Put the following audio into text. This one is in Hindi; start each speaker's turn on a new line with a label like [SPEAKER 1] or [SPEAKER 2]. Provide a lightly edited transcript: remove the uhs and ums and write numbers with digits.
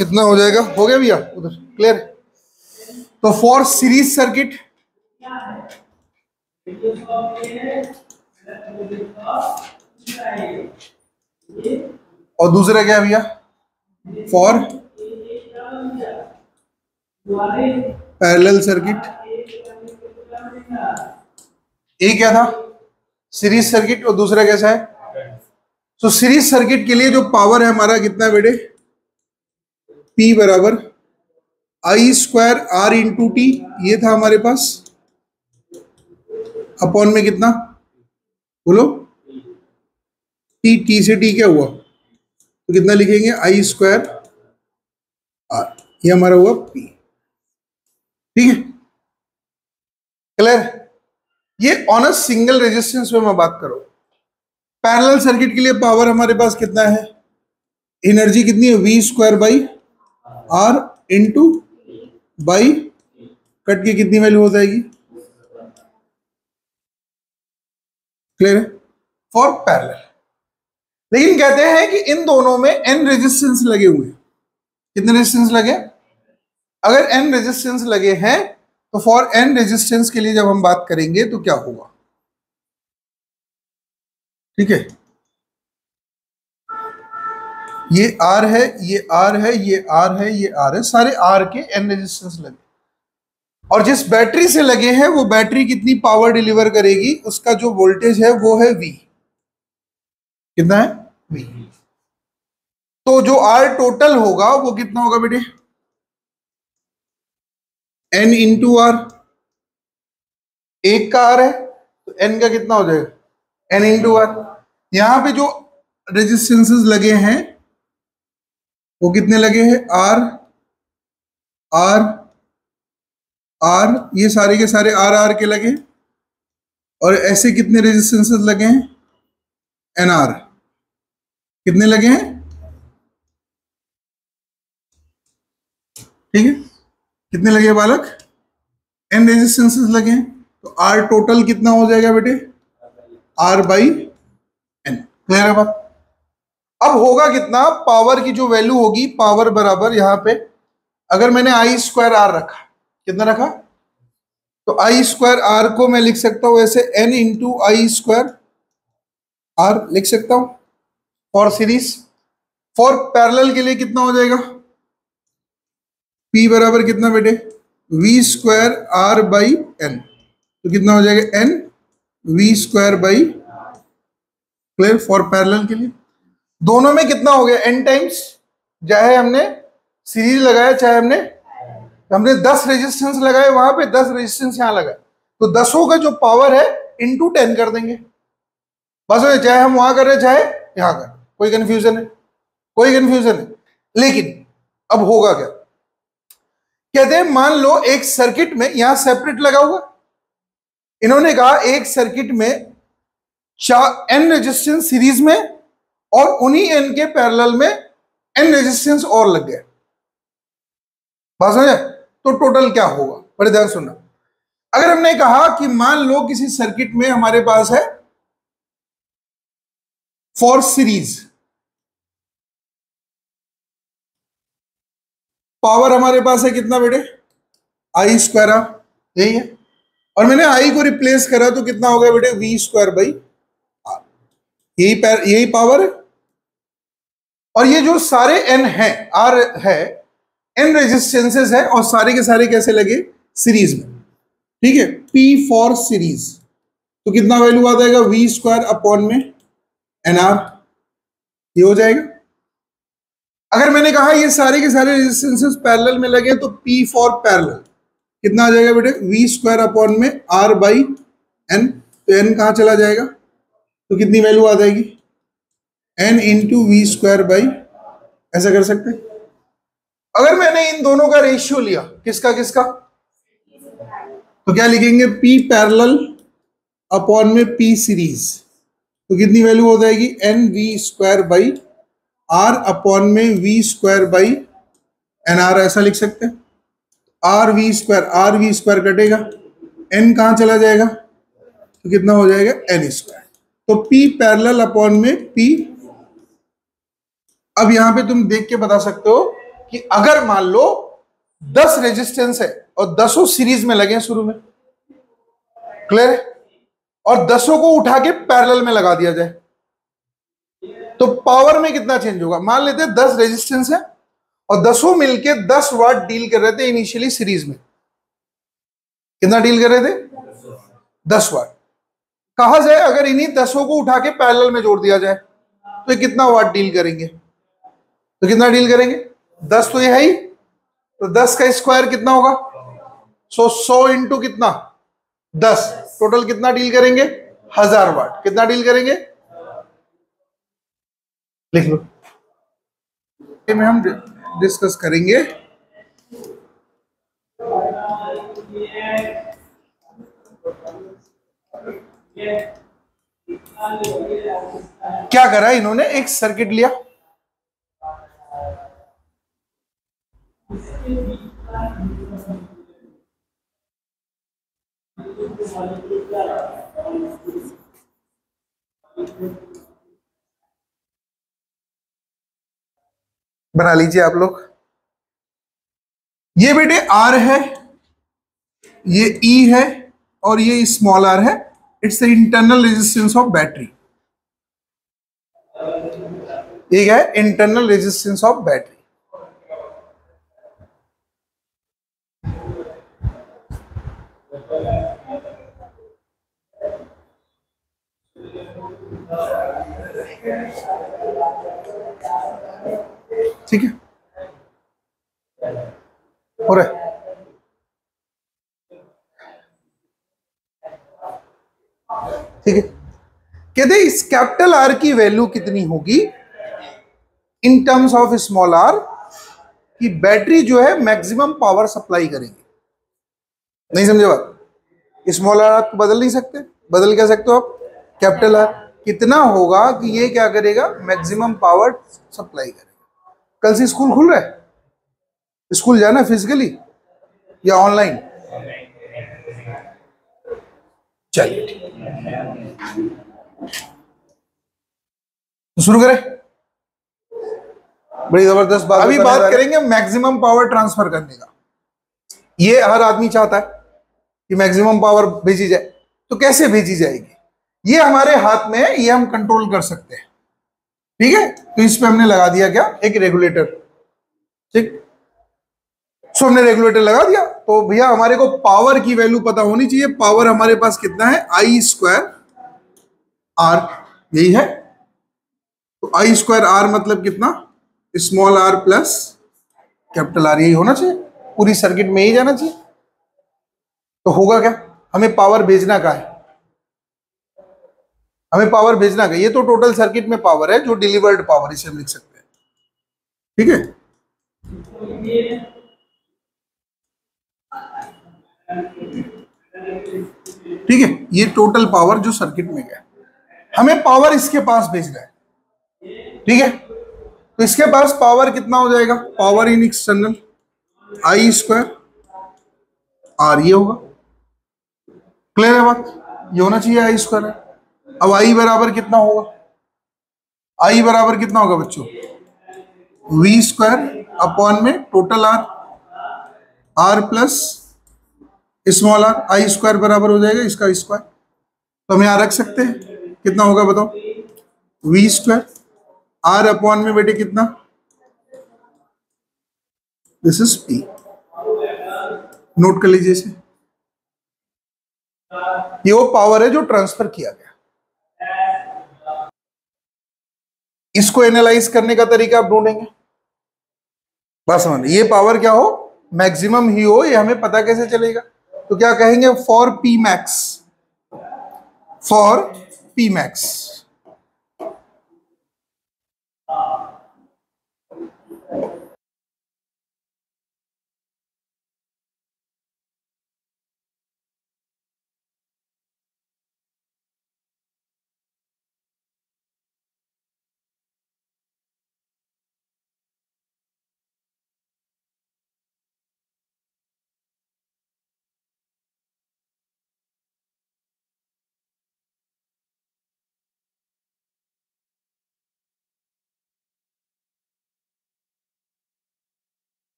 [SPEAKER 1] कितना हो जाएगा? हो गया भैया उधर क्लियर? तो फॉर सीरीज सर्किट और दूसरा क्या है भैया? For parallel circuit. एक क्या था? Series circuit. और दूसरा कैसा है? तो सीरीज सर्किट के लिए जो पावर है हमारा कितना है बेटे? P बराबर आई स्क्वायर आर इंटू टी, ये था हमारे पास, अपॉन में कितना बोलो? टी। टी से टी क्या हुआ तो कितना लिखेंगे? आई स्क्वायर आर, ये हमारा हुआ P। ठीक है क्लियर? ये ऑन अ सिंगल रेजिस्टेंस में मैं बात करूं। पैरेलल सर्किट के लिए पावर हमारे पास कितना है? एनर्जी कितनी है? V square by R into by cut की कितनी वैल्यू हो जाएगी? क्लियर है? For parallel. लेकिन कहते हैं कि इन दोनों में एन रेजिस्टेंस लगे हुए हैं। कितने रेजिस्टेंस लगे? अगर एन रेजिस्टेंस लगे हैं तो फॉर एन रेजिस्टेंस के लिए जब हम बात करेंगे तो क्या होगा? ठीक है, ये आर है, ये आर है, ये आर है, ये आर है, सारे आर के एन रेजिस्टेंस लगे, और जिस बैटरी से लगे हैं वो बैटरी कितनी पावर डिलीवर करेगी, उसका जो वोल्टेज है वो है वी। कितना है? वी। तो जो आर टोटल होगा वो कितना होगा बेटे? N into R. एक का आर है तो एन का कितना हो जाएगा? N into R. यहां पे जो रेजिस्टेंसेस लगे हैं वो कितने लगे हैं? आर आर आर, ये सारे के सारे आर आर के लगे। और ऐसे कितने रेजिस्टेंसेस लगे हैं? N R. कितने लगे हैं? ठीक है, कितने लगे बालक? एन रेजिस्टेंसेस लगे हैं। तो आर टोटल कितना हो जाएगा बेटे? Are by N. क्लियर है बात? अब होगा कितना? पावर की जो वैल्यू होगी, पावर बराबर यहां पे अगर मैंने आई स्क्वायर आर रखा, कितना रखा? तो आई स्क्वायर आर को मैं लिख सकता हूं ऐसे N into I square R लिख सकता हूं फॉर सीरीज। फॉर पैरेलल के लिए कितना हो जाएगा? P बराबर कितना बेटे? V square R by N. तो कितना हो जाएगा? N V square by. Clear? For parallel के लिए दोनों में कितना हो गया? एन टाइम्स, चाहे हमने सीरीज लगाया चाहे हमने 10 रेजिस्टेंस लगाए, वहां पे 10 रेजिस्टेंस यहां लगाए, तो 10 का जो पावर है इंटू 10 कर देंगे बस। चाहे हम वहां कर रहे चाहे यहां कर, कोई कंफ्यूजन है? कोई कंफ्यूजन है? लेकिन अब होगा क्या? कहते हैं मान लो एक सर्किट में यहां सेपरेट लगा हुआ, इन्होंने कहा एक सर्किट में एन रेजिस्टेंस सीरीज में और उन्हीं एन के पैरेलल में एन रेजिस्टेंस और लग गए। बात समझे? तो टोटल क्या होगा? बड़े ध्यान सुनना। अगर हमने कहा कि मान लो किसी सर्किट में हमारे पास है फॉर सीरीज, पावर हमारे पास है कितना बेटे? आई स्क्वायर आर, यही है। और मैंने आई को रिप्लेस करा तो कितना हो गया बेटे? V square by R. यही पावर है। और ये जो सारे एन है, आर है, एन रेजिस्टेंसेस है, और सारे के सारे कैसे लगे? सीरीज में। ठीक है, P फॉर सीरीज तो कितना वैल्यू आ जाएगा? वी स्क्वायर अपॉन में एन आर, ये हो जाएगा। अगर मैंने कहा ये सारे के सारे रेजिस्टेंसेस पैरेलल में लगे तो P फॉर पैरेलल कितना आ जाएगा बेटे? वी स्क्वायर अपॉन में आर बाई एन। तो एन कहां चला जाएगा? तो कितनी वैल्यू आ जाएगी? N into V square by, ऐसा कर सकते हैं। अगर मैंने इन दोनों का रेशियो लिया, किसका किसका, तो क्या लिखेंगे? P पैरेलल अपॉन में P सीरीज, तो कितनी वैल्यू हो जाएगी? N V square by R upon में V square by N R, ऐसा लिख सकते हैं। आर वी स्क्वायर कटेगा, एन कहां चला जाएगा? तो कितना हो जाएगा? N square. तो P पैरेलल अपॉन में P। अब यहां पे तुम देख के बता सकते हो कि अगर मान लो 10 रेजिस्टेंस है और 10 सीरीज में लगे शुरू में, क्लियर है, और 10 को उठा के पैरेलल में लगा दिया जाए तो पावर में कितना चेंज होगा। मान लेते हैं 10 रेजिस्टेंस है और 10 मिलके 10 वाट डील कर रहे थे इनिशियली सीरीज में। कितना डील कर रहे थे? 10 वाट। कहा जाए अगर इन्हीं 10 को उठा के पैरेलल में जोड़ दिया जाए तो ये कितना वाट डील करेंगे? तो कितना डील करेंगे? 10 तो ये है ही, तो 10 का स्क्वायर कितना होगा? 100 इंटू कितना? 10, टोटल कितना डील करेंगे? 1000 वाट। कितना डील करेंगे? लिख लो, में हम डिस्कस करेंगे। क्या करा इन्होंने? एक सर्किट लिया, बना लीजिए आप लोग। ये बेटे आर है, ये ई है और ये स्मॉल आर है। It's internal resistance of battery. ये क्या है? Internal resistance of battery. ठीक है, हो रहा है। ठीक है, कहते इस कैपिटल आर की वैल्यू कितनी होगी in terms of small R, कि बैटरी जो है मैक्सिमम पावर सप्लाई करेगी। नहीं समझे बात? स्मॉल आर आप बदल नहीं सकते, बदल क्या सकते हो आप? कैपिटल आर कितना होगा कि ये क्या करेगा? मैक्सिमम पावर सप्लाई करेगा। कल से स्कूल खुल रहा है, स्कूल जाना फिजिकली या ऑनलाइन? चलिए तो शुरू करें। बड़ी जबरदस्त बात। अभी बात करेंगे मैक्सिमम पावर ट्रांसफर करने का। ये हर आदमी चाहता है कि मैक्सिमम पावर भेजी जाए, तो कैसे भेजी जाएगी? ये हमारे हाथ में है, ये हम कंट्रोल कर सकते हैं। ठीक है, तो इस पे हमने लगा दिया क्या? एक रेगुलेटर। ठीक, सो हमने रेगुलेटर लगा दिया। तो भैया हमारे को पावर की वैल्यू पता होनी चाहिए। पावर हमारे पास कितना है? आई स्क्वायर आर, यही है। तो आई स्क्वायर आर मतलब कितना? Small R plus capital R, यही होना चाहिए। पूरी सर्किट में ही जाना चाहिए। तो होगा क्या? हमें पावर भेजना का है, हमें पावर भेजना का। ये तो टोटल सर्किट में पावर है, जो डिलीवर्ड पावर, इसे हम लिख सकते हैं। ठीक है, ठीक है, ये टोटल पावर जो सर्किट में गया, हमें पावर इसके पास भेजना है। ठीक है, तो इसके पास पावर कितना हो जाएगा? Power in external I square R, ये होगा। क्लियर है बात? ये होना चाहिए आई स्क्वायर है। अब आई बराबर कितना होगा? आई बराबर कितना होगा बच्चों? वी स्क्वायर अपॉन में total R, R plus small R. I square बराबर हो जाएगा इसका स्क्वायर। तो हम यहां रख सकते हैं, कितना होगा बताओ? वी स्क्वायर आर अपॉन में बेटे कितना? This is P. नोट कर लीजिए इसे। ये वो पावर है जो ट्रांसफर किया गया। इसको एनालाइज करने का तरीका आप ढूंढेंगे। बस समझ, ये पावर क्या हो? मैक्सिमम ही हो, ये हमें पता कैसे चलेगा? तो क्या कहेंगे? For P max, for P max